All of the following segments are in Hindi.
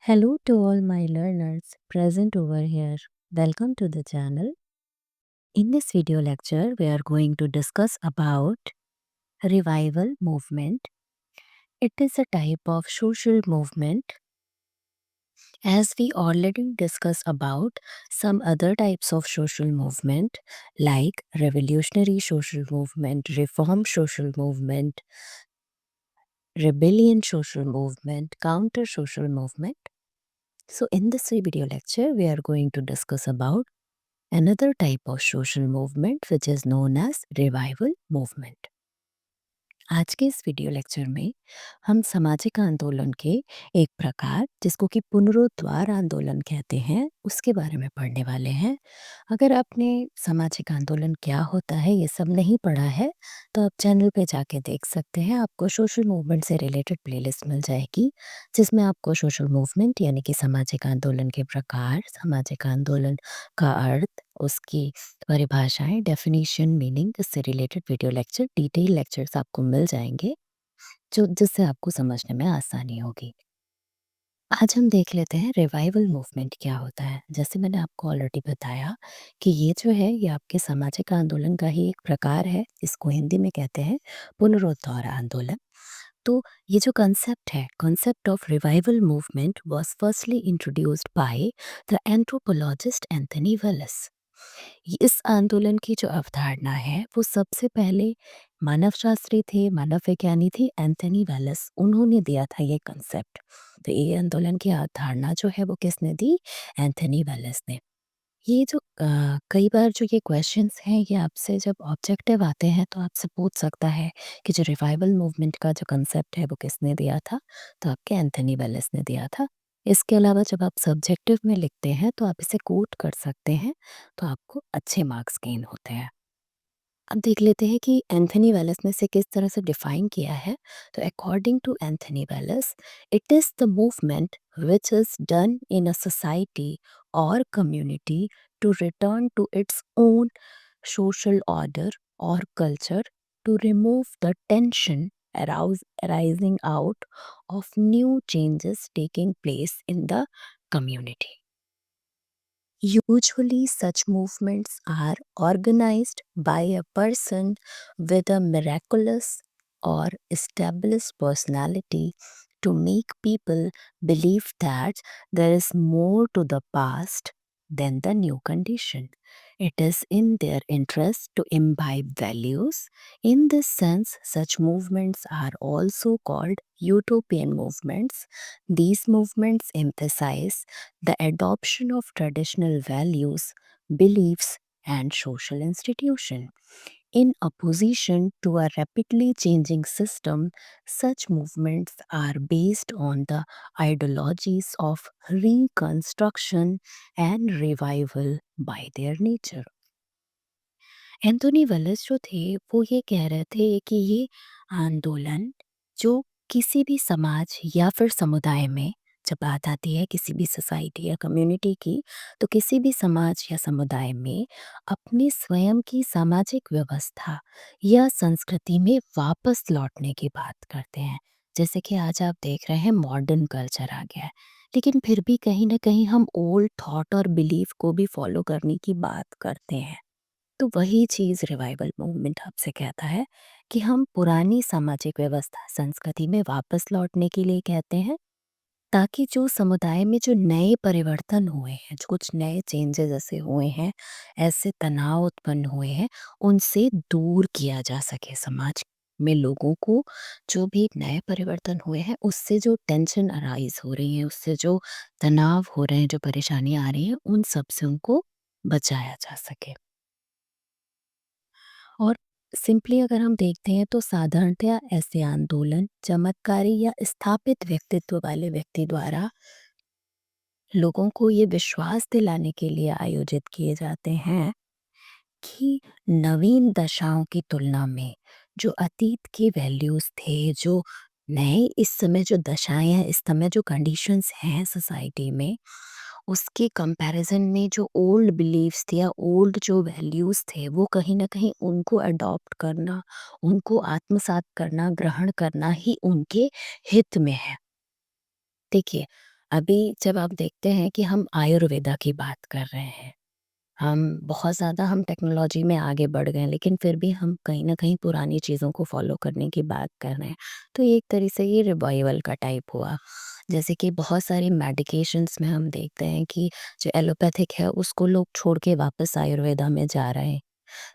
Hello to all my learners present over here. Welcome to the channel. In this video lecture, we are going to discuss about revival movement. It is a type of social movement. As we already discussed about some other types of social movement like revolutionary social movement, reform social movement, rebellion social movement, counter social movement. So in this video lecture, we are going to discuss about another type of social movement which is known as revival movement. आज के इस वीडियो लेक्चर में हम सामाजिक आंदोलन के एक प्रकार जिसको कि पुनरुद्वार आंदोलन कहते हैं उसके बारे में पढ़ने वाले हैं। अगर आपने सामाजिक आंदोलन क्या होता है ये सब नहीं पढ़ा है तो आप चैनल पे जाके देख सकते हैं। आपको सोशल मूवमेंट से रिलेटेड प्लेलिस्ट मिल जाएगी जिसमें आपको सोशल मूवमेंट यानी कि सामाजिक आंदोलन के प्रकार, सामाजिक आंदोलन का अर्थ, उसकी परिभाषाएं, डेफिनेशन, मीनिंग इससे related video lecture, detail lectures आपको मिल जाएंगे जिससे आपको समझने में आसानी होगी। आज हम देख लेते हैं रिवाइवल मूवमेंट क्या होता है। जैसे मैंने आपको ऑलरेडी बताया कि ये जो है ये आपके सामाजिक आंदोलन का ही एक प्रकार है। इसको हिंदी में कहते हैं पुनरुद्धार आंदोलन। तो ये जो कंसेप्ट है, concept of revival movement was firstly introduced by the anthropologist Anthony Wallace. इस आंदोलन की जो अवधारणा है वो सबसे पहले मानवशास्त्री थे, मानव विज्ञानी थे एंथनी वेलेस, उन्होंने दिया था ये कंसेप्ट। तो ये आंदोलन की अवधारणा जो है वो किसने दी? एंथनी वेलेस ने। ये जो कई बार जो ये क्वेश्चंस हैं ये आपसे जब ऑब्जेक्टिव आते हैं तो आपसे पूछ सकता है कि जो रिवाइवल मूवमेंट का जो कंसेप्ट है वो किसने दिया था? तो आपके एंथनी वेलेस ने दिया था। इसके अलावा जब आप सब्जेक्टिव में लिखते हैं तो आप इसे कोट कर सकते हैं, तो आपको अच्छे मार्क्स गेन होते हैं। अब देख लेते हैं कि एंथनी वेलेस ने इसे किस तरह से डिफाइन किया है। तो according to Anthony Wallace, it is the movement which is done in a society और community to return to its own social order or culture, to remove the tension arising out of new changes taking place in the community. Usually, such movements are organized by a person with a miraculous or established personality to make people believe that there is more to the past than the new condition. It is in their interest to imbibe values. In this sense, such movements are also called utopian movements. These movements emphasize the adoption of traditional values, beliefs, and social institutions. In opposition to a rapidly changing system, such movements are based on the ideologies of reconstruction and revival by their nature. Anthony Wallace जो थे वो ये कह रहे थे कि ये आंदोलन जो किसी भी समाज या फिर समुदाय में जब बात आती है किसी भी सोसाइटी या कम्युनिटी की, तो किसी भी समाज या समुदाय में अपनी स्वयं की सामाजिक व्यवस्था या संस्कृति में वापस लौटने की बात करते हैं। जैसे कि आज आप देख रहे हैं मॉडर्न कल्चर आ गया है, लेकिन फिर भी कहीं ना कहीं हम ओल्ड थॉट और बिलीफ को भी फॉलो करने की बात करते हैं। तो वही चीज़ रिवाइवल मूवमेंट आपसे कहता है कि हम पुरानी सामाजिक व्यवस्था संस्कृति में वापस लौटने के लिए कहते हैं, ताकि जो समुदाय में जो नए परिवर्तन हुए हैं, जो कुछ नए चेंजेस ऐसे हुए हैं, ऐसे तनाव उत्पन्न हुए हैं, उनसे दूर किया जा सके। समाज में लोगों को जो भी नए परिवर्तन हुए हैं उससे जो टेंशन अराइज हो रही है, उससे जो तनाव हो रहे हैं, जो परेशानियां आ रही हैं, उन सब से उनको बचाया जा सके। और सिंपली अगर हम देखते हैं तो साधारणतया ऐसे आंदोलन चमत्कारी या स्थापित व्यक्तित्व वाले व्यक्ति द्वारा लोगों को ये विश्वास दिलाने के लिए आयोजित किए जाते हैं कि नवीन दशाओं की तुलना में जो अतीत के वैल्यूज थे, जो नए इस समय जो दशाएं हैं, इस समय जो कंडीशंस हैं सोसाइटी में, उसके कंपैरिजन में जो ओल्ड बिलीफ्स थे या ओल्ड जो वैल्यूज थे वो कहीं ना कहीं उनको अडॉप्ट करना, उनको आत्मसात करना, ग्रहण करना ही उनके हित में है। देखिए, अभी जब आप देखते हैं कि हम आयुर्वेदा की बात कर रहे हैं, हम बहुत ज़्यादा हम टेक्नोलॉजी में आगे बढ़ गए हैं, लेकिन फिर भी हम कहीं न कहीं पुरानी चीज़ों को फ़ॉलो करने की बात कर रहे हैं। तो ये एक तरह से ये रिवाइवल का टाइप हुआ। जैसे कि बहुत सारी मेडिकेशंस में हम देखते हैं कि जो एलोपैथिक है उसको लोग छोड़ के वापस आयुर्वेदा में जा रहे हैं।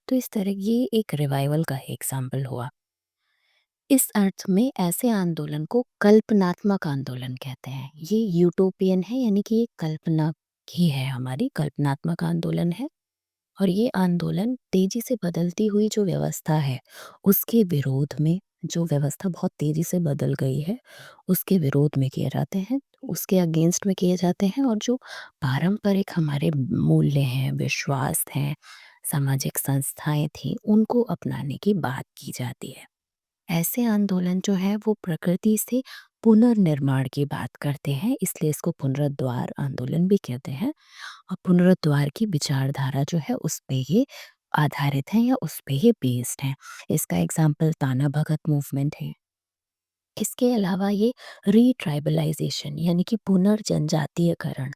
तो इस तरह ये एक रिवाइवल का एग्ज़ाम्पल हुआ। इस अर्थ में ऐसे आंदोलन को कल्पनात्मक आंदोलन कहते हैं। ये यूटोपियन है, यानी कि ये कल्पना ही है, हमारी कल्पनात्मक आंदोलन है। और ये आंदोलन तेजी से बदलती हुई जो व्यवस्था है उसके विरोध में, जो व्यवस्था बहुत तेजी से बदल गई है उसके विरोध में किए जाते हैं, उसके अगेंस्ट में किए जाते हैं। और जो पारंपरिक हमारे मूल्य हैं, विश्वास हैं, सामाजिक संस्थाएं थी, उनको अपनाने की बात की जाती है। ऐसे आंदोलन जो है वो प्रकृति से पुनर्निर्माण की बात करते हैं, इसलिए इसको पुनरुद्वार आंदोलन भी कहते हैं। और पुनरुद्वार की विचारधारा जो है उस पे ये आधारित है या उस पे ये बेस्ड है। इसका एग्जाम्पल ताना भगत मूवमेंट है। इसके अलावा ये रीट्राइबलाइजेशन यानी कि पुनर्जनजातीयकरण,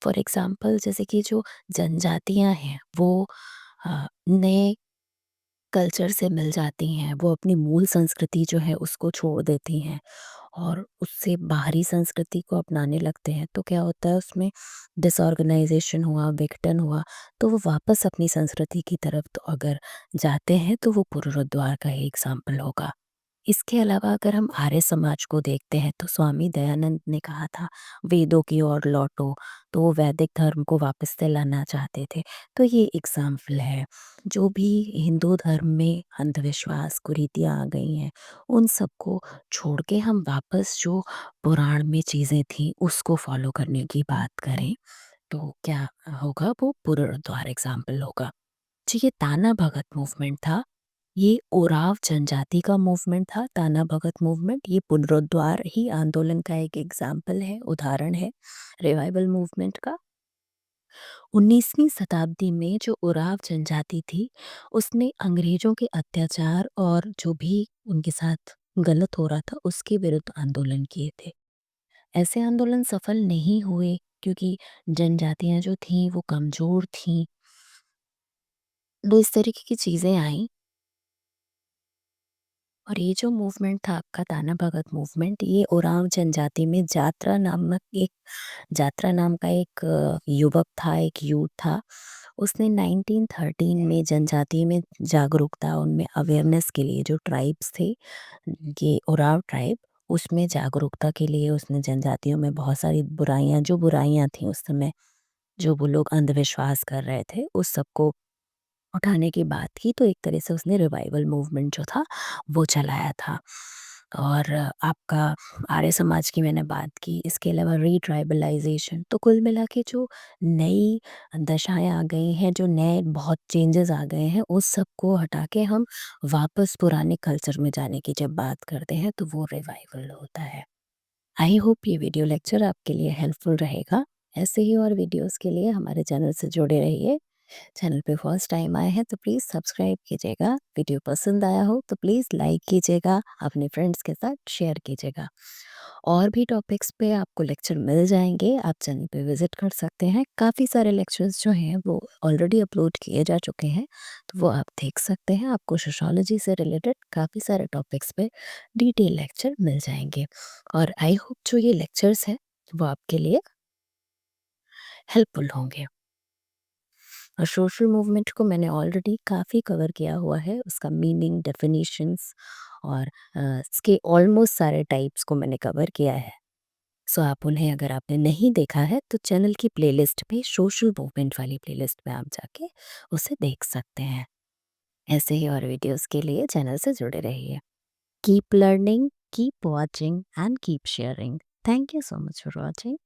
फॉर एग्जाम्पल जैसे कि जो जनजातियां हैं वो नए कल्चर से मिल जाती हैं, वो अपनी मूल संस्कृति जो है उसको छोड़ देती हैं और उससे बाहरी संस्कृति को अपनाने लगते हैं। तो क्या होता है, उसमें डिसऑर्गेनाइजेशन हुआ, विघटन हुआ। तो वो वापस अपनी संस्कृति की तरफ तो अगर जाते हैं तो वो पुनरुद्वार का ही एग्जाम्पल होगा। इसके अलावा अगर हम आर्य समाज को देखते हैं तो स्वामी दयानंद ने कहा था, वेदों की ओर लौटो। तो वो वैदिक धर्म को वापस से लाना चाहते थे। तो ये एग्जाम्पल है। जो भी हिंदू धर्म में अंधविश्वास कुरीतियाँ आ गई हैं, उन सबको छोड़ के हम वापस जो पुराण में चीज़ें थी उसको फॉलो करने की बात करें तो क्या होगा, वो पुनरुद्धार एग्जाम्पल होगा। जी, ये ताना भगत मूवमेंट था। ये ओराव जनजाति का मूवमेंट था। ताना भगत मूवमेंट ये पुनरुद्वार ही आंदोलन का एक एग्जाम्पल है, उदाहरण है रिवाइवल मूवमेंट का। 19वीं शताब्दी में जो ओराव जनजाति थी, उसने अंग्रेजों के अत्याचार और जो भी उनके साथ गलत हो रहा था उसके विरुद्ध आंदोलन किए थे। ऐसे आंदोलन सफल नहीं हुए क्योंकि जनजातियां जो थीं वो कमजोर थीं। तो इस तरीके की चीजें आई। और ये जो मूवमेंट था आपका ताना भगत मूवमेंट, ये ओरांव जनजाति में जात्रा नाम का एक युवक था, एक यूथ था। उसने 1913 में जनजाति में जागरूकता, उनमें अवेयरनेस के लिए, जो ट्राइब्स थे, ये ओराव ट्राइब, उसमें जागरूकता के लिए उसने जनजातियों में बहुत सारी बुराइयां, जो बुराइयां थी उस समय, जो वो लोग अंधविश्वास कर रहे थे, उस सबको उठाने की बात की। तो एक तरह से उसने रिवाइवल मूवमेंट जो था वो चलाया था। और आपका आर्य समाज की मैंने बात की, इसके अलावा रीट्राइबलाइजेशन। तो कुल मिला के जो नई दशाएं आ गई हैं, जो नए बहुत चेंजेस आ गए हैं, उस सब को हटा के हम वापस पुराने कल्चर में जाने की जब बात करते हैं तो वो रिवाइवल होता है। आई होप ये वीडियो लेक्चर आपके लिए हेल्पफुल रहेगा। ऐसे ही और वीडियोस के लिए हमारे चैनल से जुड़े रहिए। चैनल पे फर्स्ट टाइम आए हैं तो प्लीज़ सब्सक्राइब कीजिएगा। वीडियो पसंद आया हो तो प्लीज़ लाइक कीजिएगा, अपने फ्रेंड्स के साथ शेयर कीजिएगा। और भी टॉपिक्स पे आपको लेक्चर मिल जाएंगे, आप चैनल पे विजिट कर सकते हैं। काफ़ी सारे लेक्चर्स जो हैं वो ऑलरेडी अपलोड किए जा चुके हैं, तो वो आप देख सकते हैं। आपको सोशोलॉजी से रिलेटेड काफ़ी सारे टॉपिक्स पे डिटेल लेक्चर मिल जाएंगे। और आई होप जो ये लेक्चर्स हैं वो आपके लिए हेल्पफुल होंगे। और सोशल मूवमेंट को मैंने ऑलरेडी काफ़ी कवर किया हुआ है, उसका मीनिंग, डेफिनेशंस और इसके ऑलमोस्ट सारे टाइप्स को मैंने कवर किया है। सो आप उन्हें, अगर आपने नहीं देखा है तो चैनल की प्लेलिस्ट पे, सोशल मूवमेंट वाली प्लेलिस्ट पे आप जाके उसे देख सकते हैं। ऐसे ही और वीडियोस के लिए चैनल से जुड़े रहिए। Keep learning, keep watching and keep sharing. Thank you so much for watching.